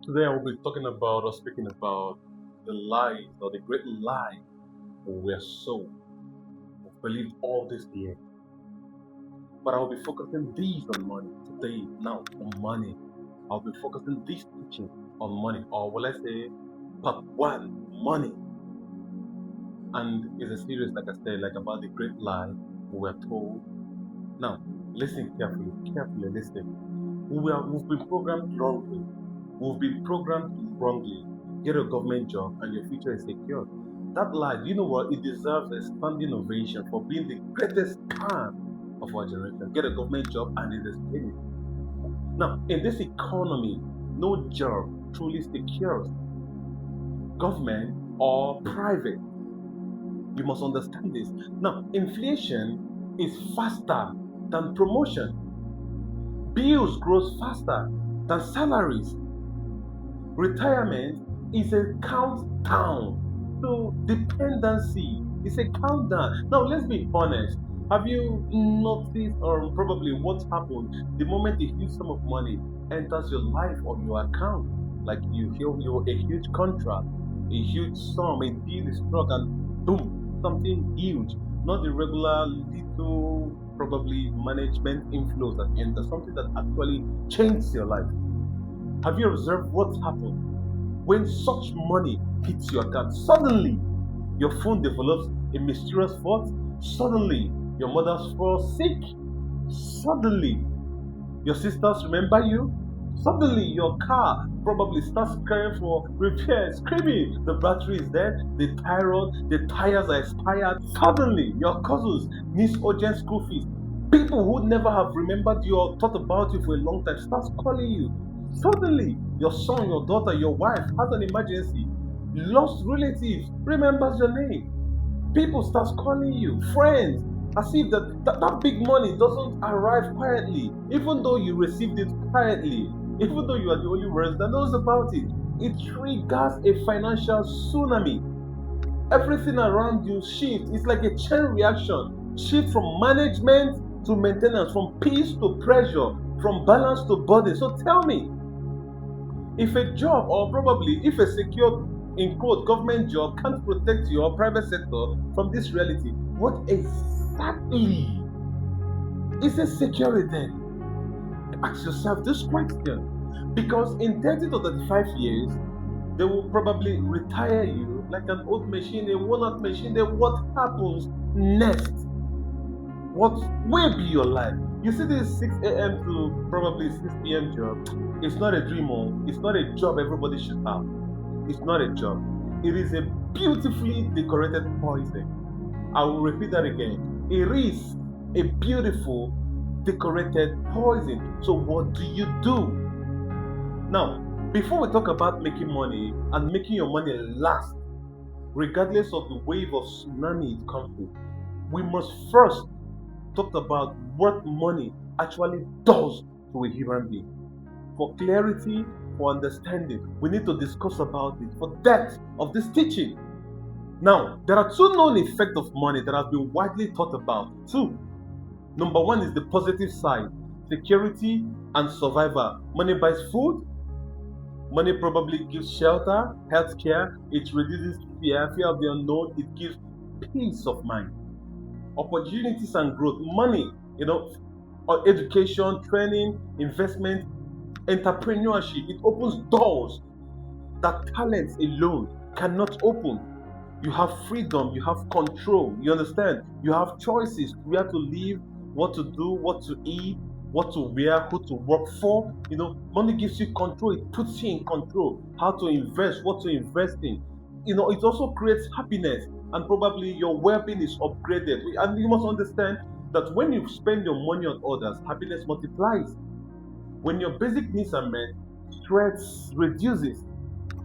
Today I will be talking about or speaking about the lies or the great lie we are sold. We believed all this year. But I will be focusing these on money today, now on money. I'll be focusing this teaching on money, or will I say part one, money. And it's a series, like I said, like about the great lie we were told. Now, listen carefully, carefully listen. We've been programmed wrongly. We've been programmed wrongly. Get a government job and your future is secure. That lie, do you know what? It deserves a standing ovation for being the greatest scam of our generation. Get a government job and it is finished. Now, in this economy, no job truly secures, government or private. You must understand this. Now, inflation is faster than promotion. Bills grows faster than salaries. Retirement is a countdown to dependency. It's a countdown. Now, let's be honest. Have you noticed, or probably what happened the moment a huge sum of money enters your life or your account? Like you hear a huge contract, a huge sum, a deal is struck, and boom, something huge. Not the regular little, probably management inflows that enter, something that actually changes your life. Have you observed what's happened? When such money hits your account, suddenly your phone develops a mysterious fault. Suddenly your mother falls sick. Suddenly your sisters remember you. Suddenly your car probably starts crying for repair, screaming. The battery is dead, the the tires are expired. Suddenly your cousins need urgent school fees. People who never have remembered you or thought about you for a long time starts calling you. Suddenly, your son, your daughter, your wife has an emergency. Lost relatives remembers your name. People starts calling you. Friends, as if that big money doesn't arrive quietly, even though you received it quietly, even though you are the only one that knows about it. It triggers a financial tsunami. Everything around you shifts. It's like a chain reaction. Shift from management to maintenance, from peace to pressure, from balance to burden. So tell me, if a job or probably if a secure in quote government job can't protect your private sector from this reality, what exactly is a security then? Ask yourself this question. Because in 30 to 35 years, they will probably retire you like an old machine, a worn out machine. Then what happens next? What will be your life? You see this 6 a.m. to probably 6 p.m. job. It's not a dream, it's not a job everybody should have. It's not a job. It is a beautifully decorated poison. I will repeat that again. It is a beautiful decorated poison. So what do you do? Now, before we talk about making money and making your money last, regardless of the wave of tsunami it comes with, we must first talk about what money actually does to a human being. For clarity, for understanding, we need to discuss about it for depth of this teaching. Now, there are two known effects of money that have been widely thought about. Two. Number one is the positive side, security and survival. Money buys food, money probably gives shelter, healthcare, it reduces fear of the unknown, it gives peace of mind. Opportunities and growth, money, or education, training, investment, entrepreneurship, it opens doors that talents alone cannot open. You have freedom, you have control, you understand? You have choices where to live, what to do, what to eat, what to wear, who to work for. Money gives you control, it puts you in control, how to invest, what to invest in. It also creates happiness and probably your well-being is upgraded. And you must understand that when you spend your money on others, happiness multiplies. When your basic needs are met, stress reduces.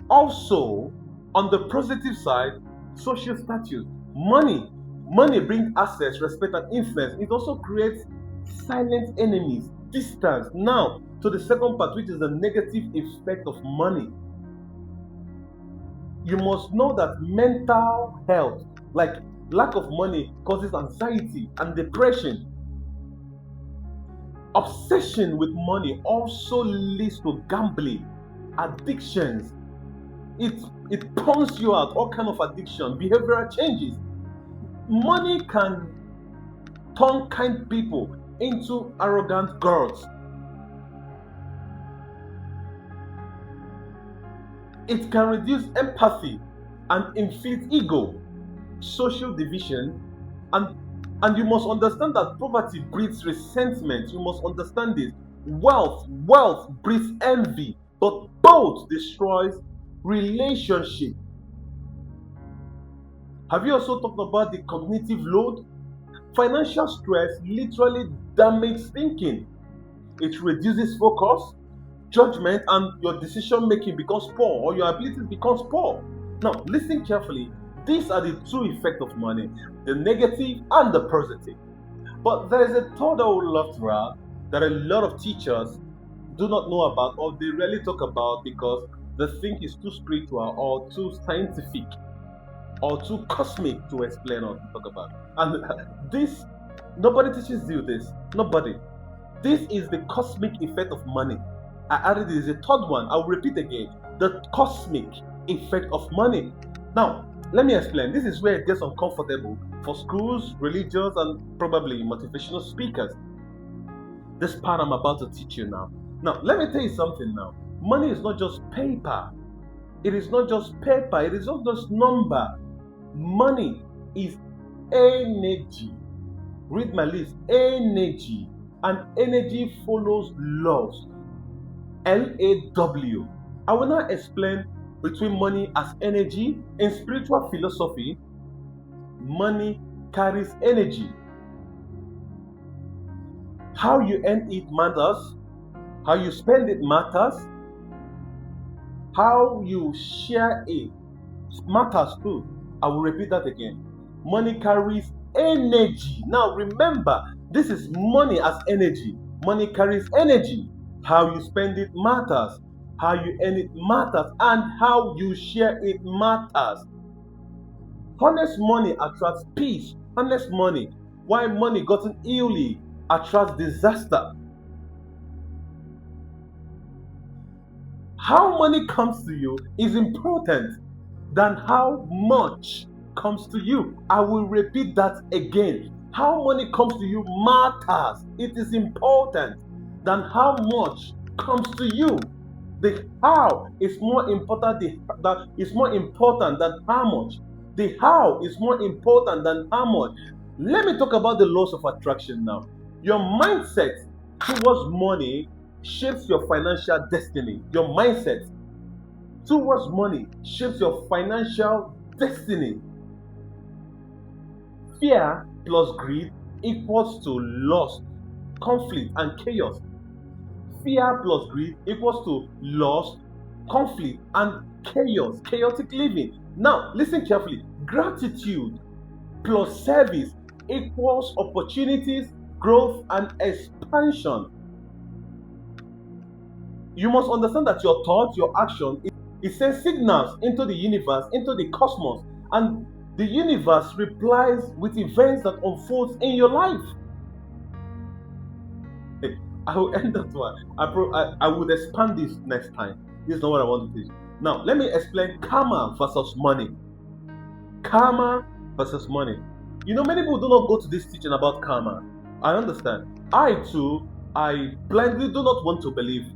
Also, on the positive side, social status, money brings access, respect, and influence. It also creates silent enemies, distance. Now, to the second part, which is the negative effect of money. You must know that mental health, like lack of money, causes anxiety and depression. Obsession with money also leads to gambling. addictions. It pumps you out, all kind of addiction, behavioral changes. Money can turn kind people into arrogant girls. It can reduce empathy and inflict ego, social division, and and you must understand that poverty breeds resentment. You must understand this. Wealth breeds envy, but both destroys relationship. Have you also talked about the cognitive load? Financial stress literally damages thinking. It reduces focus, judgment, and your decision making becomes poor, or your ability becomes poor. Now, listen carefully. These are the two effects of money, the negative and the positive. But there is a third I would love to add that a lot of teachers do not know about, or they rarely talk about, because the thing is too spiritual or too scientific or too cosmic to explain or to talk about. And this, nobody teaches you this. Nobody. This is the cosmic effect of money. I added this, a third one. I will repeat again. The cosmic effect of money. Now, let me explain. This is where it gets uncomfortable for schools, religions, and probably motivational speakers. This part I'm about to teach you now. Now, let me tell you something now. Money is not just paper. It is not just paper. It is not just number. Money is energy. Read my list. Energy. And energy follows laws. LAW. I will now explain between money as energy. In spiritual philosophy, money carries energy. How you earn it matters. How you spend it matters. How you share it matters too. I will repeat that again. Money carries energy. Now remember, this is money as energy. Money carries energy. How you spend it matters. How you earn it matters. And how you share it matters. Honest money attracts peace. Honest money, why money gotten illy, attracts disaster. How money comes to you is important than how much comes to you. I will repeat that again. How money comes to you matters. It is important than how much comes to you. The how is more important. That is more important than how much. The how is more important than how much. Let me talk about the laws of attraction now. Your mindset towards money shapes your financial destiny. Your mindset towards money shapes your financial destiny. Fear plus greed equals to loss, conflict, and chaos. Fear plus greed equals to loss, conflict, and chaos, chaotic living. Now, listen carefully. Gratitude plus service equals opportunities, growth, and expansion. You must understand that your thoughts, your action, it sends signals into the universe, into the cosmos, and the universe replies with events that unfold in your life. I will end that one. I would expand this next time. This is not what I want to teach. Now, let me explain karma versus money. Karma versus money. You know, many people do not go to this teaching about karma. I understand. I too, I blindly do not want to believe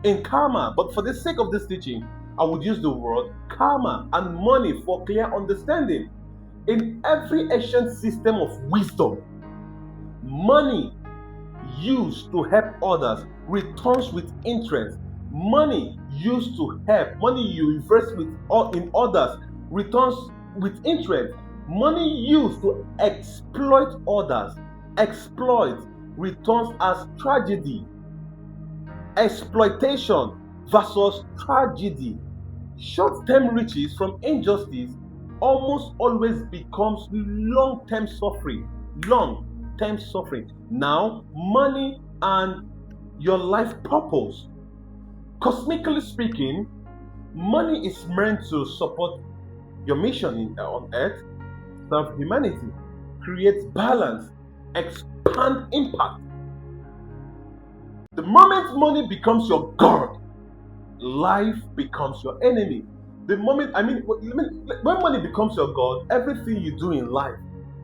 in karma, but for the sake of this teaching, I would use the word karma and money for clear understanding. In every ancient system of wisdom, money used to help others returns with interest. Money used to help, money you invest with in others returns with interest. Money used to exploit others, exploit, returns as tragedy. Exploitation versus tragedy. Short-term riches from injustice almost always becomes long-term suffering. Long-term suffering. Now, money and your life purpose. Cosmically speaking, money is meant to support your mission on earth, serve humanity, create balance, expand impact. The moment money becomes your God, life becomes your enemy. The moment, when money becomes your God, everything you do in life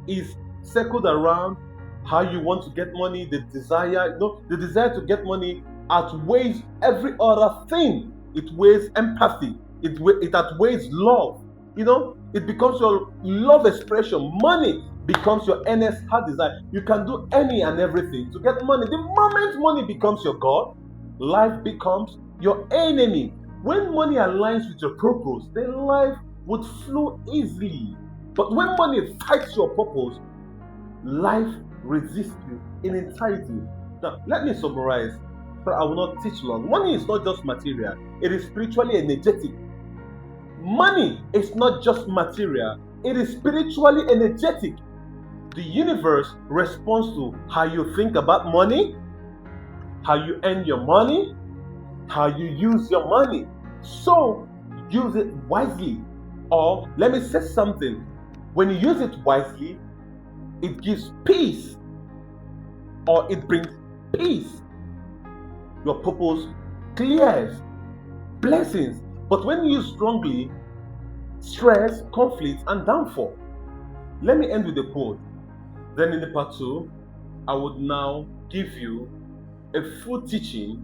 is circled around how you want to get money, the desire to get money outweighs every other thing. It weighs empathy, it outweighs love. It becomes your love expression. Money becomes your earnest heart desire. You can do any and everything to get money. The moment money becomes your God, life becomes your enemy. When money aligns with your purpose, then life would flow easily. But when money fights your purpose, life resists you in entirety. Now, let me summarize so I will not teach long. Money is not just material, it is spiritually energetic. Money is not just material, it is spiritually energetic. The universe responds to how you think about money, how you earn your money, how you use your money. So use it wisely. Or let me say something. When you use it wisely, it gives peace, or it brings peace. Your purpose clears blessings. But when you use strongly, stress, conflict, and downfall. Let me end with a quote. Then in the part 2, I would now give you a full teaching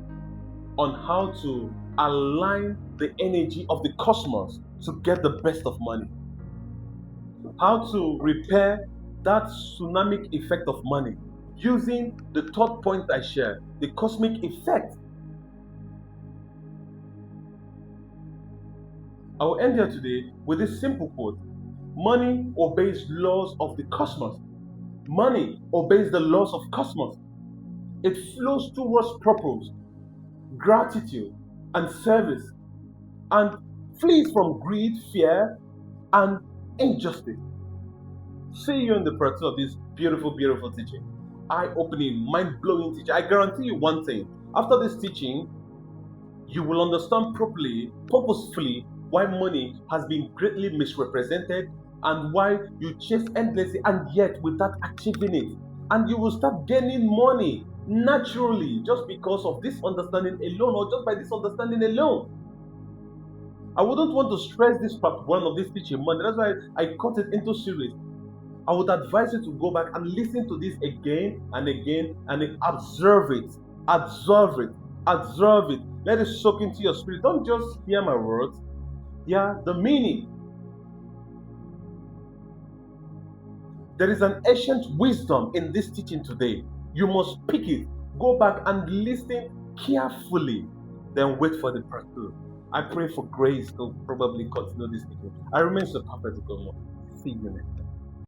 on how to align the energy of the cosmos to get the best of money. How to repair that tsunamic effect of money using the third point I shared, the cosmic effect. I will end here today with this simple quote. Money obeys laws of the cosmos. Money obeys the laws of cosmos. It flows towards purpose, gratitude, and service, and flees from greed, fear, and injustice. See you in the part 2 of this beautiful, beautiful teaching. Eye-opening, mind-blowing teaching. I guarantee you one thing. After this teaching, you will understand properly, purposefully, why money has been greatly misrepresented and why you chase endlessly and yet without achieving it. And you will start gaining money naturally just because of this understanding alone, or just by this understanding alone. I wouldn't want to stress this part 1 of this teaching money. That's why I cut it into series. I would advise you to go back and listen to this again and again and observe it. Observe it. Observe it. Let it soak into your spirit. Don't just hear my words. Hear the meaning. There is an ancient wisdom in this teaching today. You must pick it. Go back and listen carefully. Then wait for the part 2. I pray for grace to probably continue this teaching. I remain so perfect to God. See you next time.